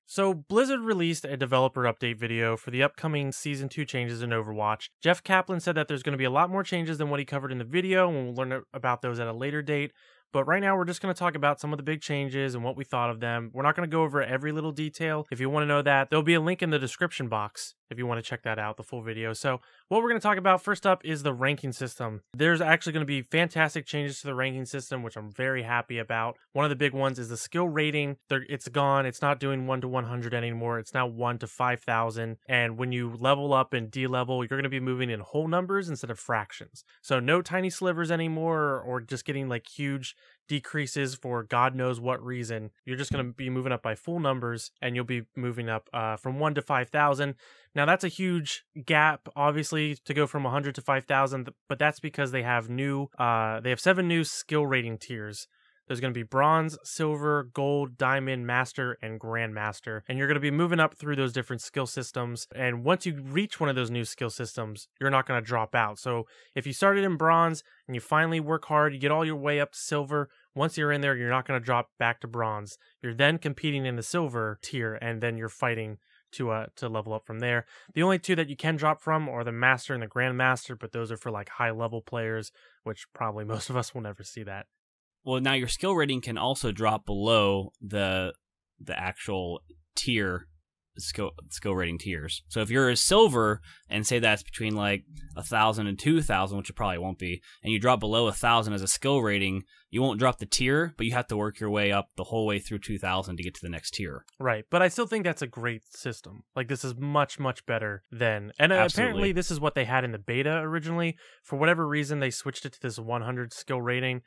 So, Blizzard released a developer update video for the upcoming Season 2 changes in Overwatch. Jeff Kaplan said that there's going to be a lot more changes than what he covered in the video, and we'll learn about those at a later date. But right now, we're just going to talk about some of the big changes and what we thought of them. We're not going to go over every little detail. If you want to know that, there'll be a link in the description box if you want to check that out, the full video. So what we're going to talk about first up is the ranking system. There's actually going to be fantastic changes to the ranking system, which I'm very happy about. One of the big ones is the skill rating. It's gone. It's not doing 1 to 100 anymore. It's now 1 to 5,000. And when you level up and de-level, you're going to be moving in whole numbers instead of fractions. So no tiny slivers anymore, or just getting like huge decreases for God knows what reason. You're just going to be moving up by full numbers, and you'll be moving up from 1 to 5,000. Now that's a huge gap, obviously, to go from 100 to 5,000, but that's because they have 7 new skill rating tiers. There's going to be bronze, silver, gold, diamond, master, and grandmaster. And you're going to be moving up through those different skill systems. And once you reach one of those new skill systems, you're not going to drop out. So if you started in bronze and you finally work hard, you get all your way up to silver. Once you're in there, you're not going to drop back to bronze. You're then competing in the silver tier, and then you're fighting to level up from there. The only two that you can drop from are the master and the grandmaster, but those are for like high level players, which probably most of us will never see that. Well, now your skill rating can also drop below the actual tier skill rating tiers. So if you're a silver and say that's between like 1,000 and 2,000, which it probably won't be, and you drop below 1,000 as a skill rating, you won't drop the tier, but you have to work your way up the whole way through 2,000 to get to the next tier. Right, but I still think that's a great system. Like, this is much, much better than... And apparently this is what they had in the beta originally. For whatever reason, they switched it to this 100 skill rating,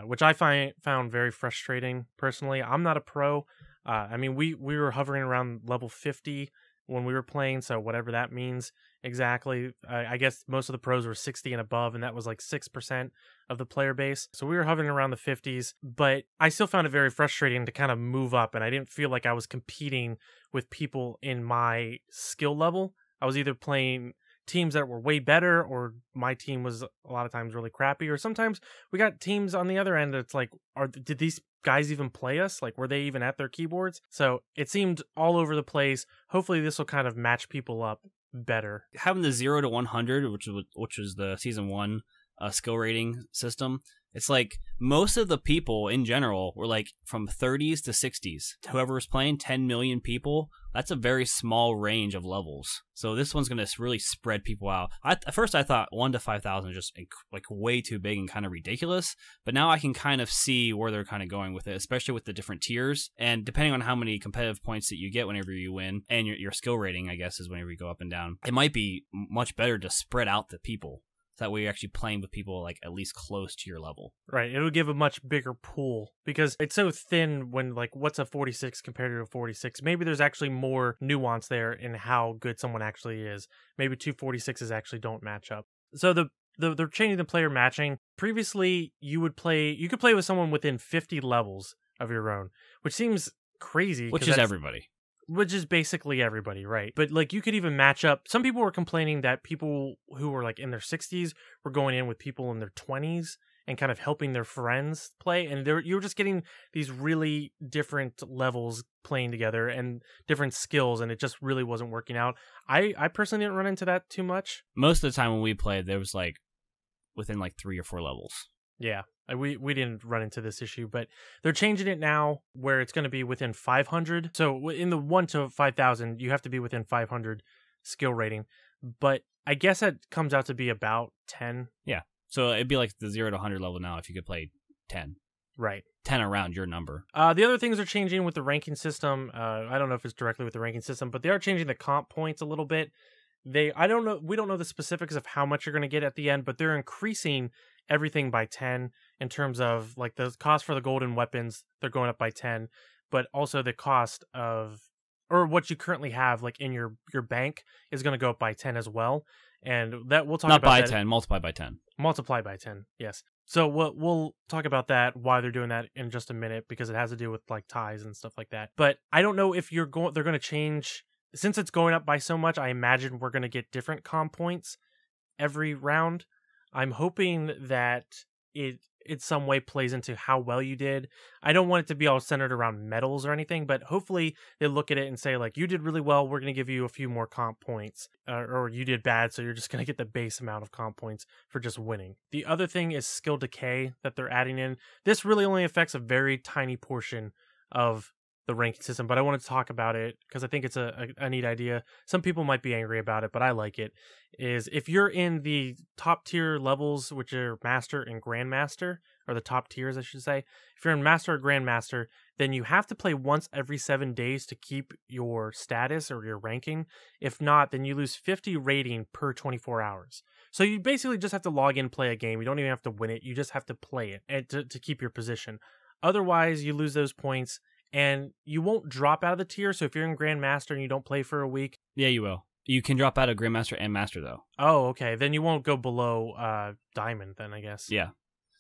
which I found very frustrating, personally. I'm not a pro. I mean, we were hovering around level 50 when we were playing, so whatever that means exactly. I guess most of the pros were 60 and above, and that was like 6% of the player base. So we were hovering around the 50s, but I still found it very frustrating to kind of move up, and I didn't feel like I was competing with people in my skill level. I was either playing teams that were way better, or my team was a lot of times really crappy, or sometimes we got teams on the other end that's like, did these guys even play us? Like, were they even at their keyboards? So it seemed all over the place. Hopefully this will kind of match people up better. Having the 0 to 100, which is the season 1 skill rating system, it's like most of the people in general were like from 30s to 60s. Whoever was playing, 10 million people, that's a very small range of levels. So this one's going to really spread people out. At first I thought 1 to 5,000 just like way too big and kind of ridiculous, but now I can kind of see where they're kind of going with it, especially with the different tiers. And depending on how many competitive points that you get whenever you win, and your skill rating, I guess, is whenever you go up and down, it might be much better to spread out the people. That way you're actually playing with people like at least close to your level. Right. It'll give a much bigger pool, because it's so thin when like, what's a 46 compared to a 46? Maybe there's actually more nuance there in how good someone actually is. Maybe two 46s actually don't match up. So they're changing the player matching. Previously, you could play with someone within 50 levels of your own, which seems crazy. Which is everybody. Which is basically everybody, right? But like, you could even match up. Some people were complaining that people who were like in their 60s were going in with people in their 20s and kind of helping their friends play, and you were just getting these really different levels playing together and different skills, and it just really wasn't working out. I personally didn't run into that too much. Most of the time when we played, there was like within like 3 or 4 levels. Yeah, we didn't run into this issue, but they're changing it now where it's going to be within 500. So in the 1 to 5,000, you have to be within 500 skill rating. But I guess that comes out to be about 10. Yeah, so it'd be like the 0 to 100 level now if you could play 10. Right. 10 around your number. The other things are changing with the ranking system. I don't know if it's directly with the ranking system, but they are changing the comp points a little bit. We don't know the specifics of how much you're going to get at the end, but they're increasing everything by 10 in terms of like the cost for the golden weapons. They're going up by 10, but also the cost of, or what you currently have like in your bank is going to go up by 10 as well. And that we'll talk not about by that. 10, multiply by 10. Multiply by 10. Yes. So we'll talk about that, why they're doing that in just a minute, because it has to do with like ties and stuff like that. But I don't know if they're going to change, since it's going up by so much. I imagine we're going to get different comp points every round. I'm hoping that it in some way plays into how well you did. I don't want it to be all centered around medals or anything, but hopefully they look at it and say, like, you did really well, we're going to give you a few more comp points, or you did bad, so you're just going to get the base amount of comp points for just winning. The other thing is skill decay that they're adding in. This really only affects a very tiny portion of the ranking system, but I want to talk about it because I think it's a neat idea. Some people might be angry about it, but I like it. Is if you're in the top tier levels, which are Master and Grandmaster, or the top tiers, I should say. If you're in Master or Grandmaster, then you have to play once every 7 days to keep your status or your ranking. If not, then you lose 50 rating per 24 hours. So you basically just have to log in, play a game. You don't even have to win it. You just have to play it and to keep your position. Otherwise, you lose those points. And you won't drop out of the tier. So if you're in Grandmaster and you don't play for a week. Yeah, you will. You can drop out of Grandmaster and Master, though. Oh, okay. Then you won't go below Diamond, then, I guess. Yeah.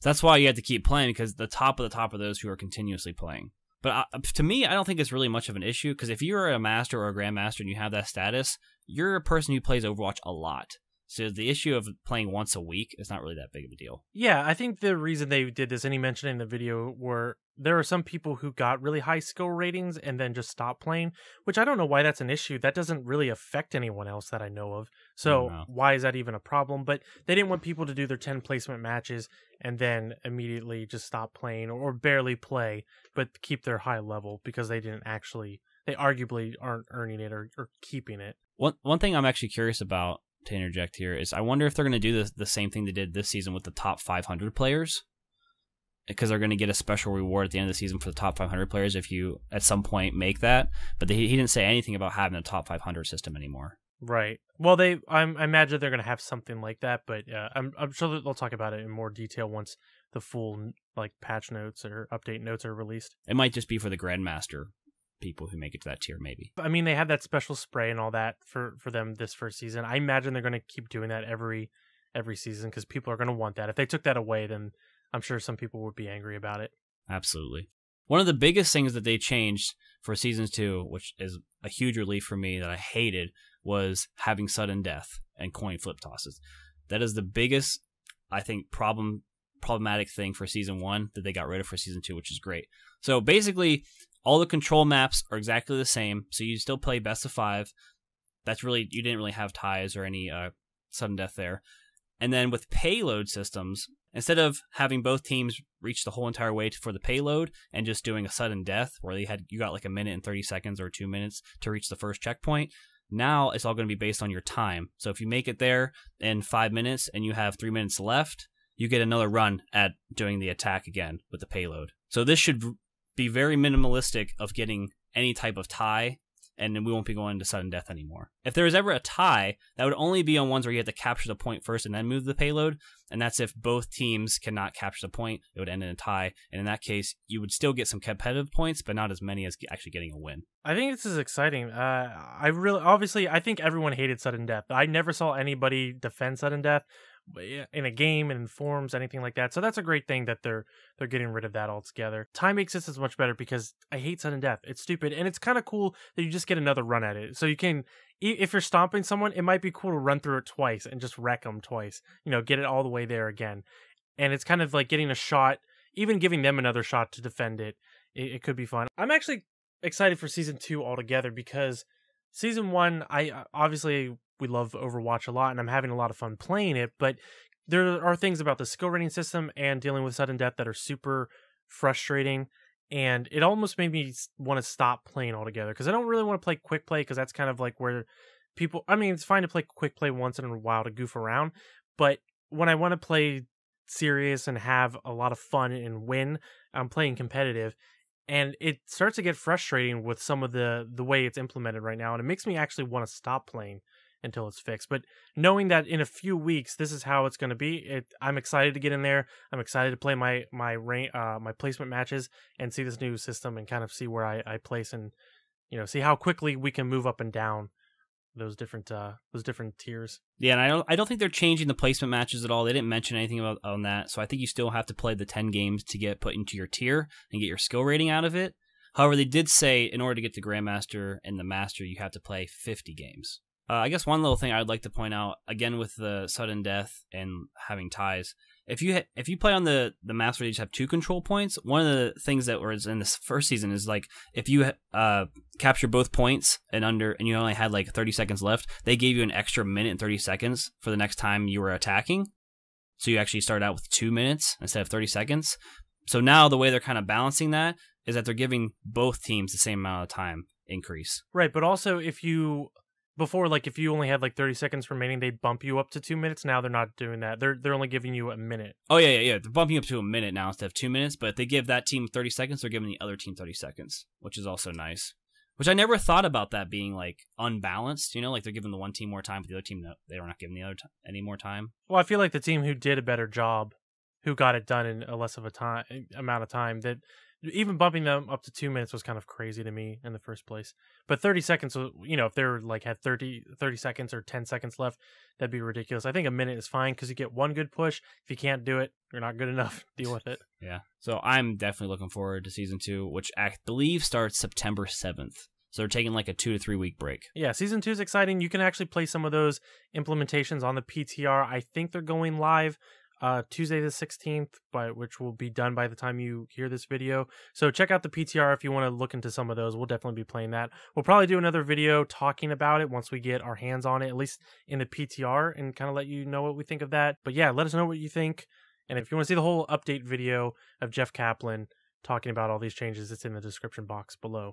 That's why you have to keep playing, because the top of those who are continuously playing. But to me, I don't think it's really much of an issue, because if you're a Master or a Grandmaster and you have that status, you're a person who plays Overwatch a lot. So the issue of playing once a week is not really that big of a deal. Yeah, I think the reason they did this, and he mentioned in the video, were there are some people who got really high skill ratings and then just stopped playing, which I don't know why that's an issue. That doesn't really affect anyone else that I know of. So why is that even a problem? But they didn't want people to do their 10 placement matches and then immediately just stop playing or barely play, but keep their high level because they arguably aren't earning it or keeping it. One thing I'm actually curious about, to interject here, is I wonder if they're going to do the same thing they did this season with the top 500 players, because they're going to get a special reward at the end of the season for the top 500 players if you at some point make that. But he didn't say anything about having a top 500 system anymore. Right. Well, I imagine they're going to have something like that, but I'm sure that they'll talk about it in more detail once the full patch notes or update notes are released. It might just be for the Grandmaster people who make it to that tier, maybe. I mean, they have that special spray and all that for them this first season. I imagine they're going to keep doing that every season because people are going to want that. If they took that away, then I'm sure some people would be angry about it. Absolutely. One of the biggest things that they changed for Season 2, which is a huge relief for me that I hated, was having sudden death and coin flip tosses. That is the biggest, I think, problematic thing for Season 1 that they got rid of for Season 2, which is great. So basically, all the control maps are exactly the same, so you still play best of 5. You didn't really have ties or any sudden death there. And then with payload systems, instead of having both teams reach the whole entire way for the payload and just doing a sudden death where you got like a minute and 30 seconds or 2 minutes to reach the first checkpoint, now it's all going to be based on your time. So if you make it there in 5 minutes and you have 3 minutes left, you get another run at doing the attack again with the payload. So this should be very minimalistic of getting any type of tie, and then we won't be going to sudden death anymore. If there was ever a tie, that would only be on ones where you have to capture the point first and then move the payload, and that's if both teams cannot capture the point, it would end in a tie, and in that case, you would still get some competitive points, but not as many as actually getting a win. I think this is exciting. I think everyone hated sudden death. I never saw anybody defend sudden death in a game and in forums, anything like that. So that's a great thing that they're getting rid of that altogether. Time exists is much better because I hate sudden death. It's stupid, and it's kind of cool that you just get another run at it. So you can, if you're stomping someone, it might be cool to run through it twice and just wreck them twice. Get it all the way there again. And it's kind of like getting a shot, even giving them another shot to defend it. It could be fun. I'm actually excited for Season 2 altogether because Season 1, we love Overwatch a lot, and I'm having a lot of fun playing it, but there are things about the skill rating system and dealing with sudden death that are super frustrating, and it almost made me want to stop playing altogether, because I don't really want to play quick play, because that's kind of like where it's fine to play quick play once in a while to goof around, but when I want to play serious and have a lot of fun and win, I'm playing competitive, and it starts to get frustrating with some of the way it's implemented right now, and it makes me actually want to stop playing until it's fixed. But knowing that in a few weeks this is how it's going to be, I'm excited to get in there. I'm excited to play my placement matches and see this new system and kind of see where I place and see how quickly we can move up and down those different tiers. Yeah, and I don't think they're changing the placement matches at all. They didn't mention anything on that, so I think you still have to play the 10 games to get put into your tier and get your skill rating out of it. However, they did say in order to get to Grandmaster and the Master, you have to play 50 games. I guess one little thing I'd like to point out, again with the sudden death and having ties, if you play on the maps where you just have 2 control points, one of the things that was in this first season is like if you capture both points and you only had like 30 seconds left, they gave you an extra minute and 30 seconds for the next time you were attacking. So you actually started out with 2 minutes instead of 30 seconds. So now the way they're kind of balancing that is that they're giving both teams the same amount of time increase. Right, but also if you only had like 30 seconds remaining, they bump you up to 2 minutes. Now they're not doing that. They're only giving you a minute. Oh yeah. They're bumping up to a minute now instead of 2 minutes. But if they give that team 30 seconds, they're giving the other team 30 seconds, which is also nice. Which I never thought about that being like unbalanced. You know, like they're giving the one team more time, but the other team they were not giving the other any more time. Well, I feel like the team who did a better job, who got it done in a less of a amount of time, that even bumping them up to 2 minutes was kind of crazy to me in the first place. But 30 seconds, you know, if they're like had 30 seconds or 10 seconds left, that'd be ridiculous. I think a minute is fine because you get one good push. If you can't do it, you're not good enough. Deal with it. Yeah. So I'm definitely looking forward to season 2, which I believe starts September 7th. So they're taking like a 2 to 3 week break. Yeah, season 2 is exciting. You can actually play some of those implementations on the PTR. I think they're going live Tuesday the 16th, which will be done by the time you hear this video. So check out the PTR if you want to look into some of those. We'll definitely be playing that. We'll probably do another video talking about it once we get our hands on it, at least in the PTR, and kind of let you know what we think of that. But yeah, let us know what you think. And if you want to see the whole update video of Jeff Kaplan talking about all these changes, it's in the description box below.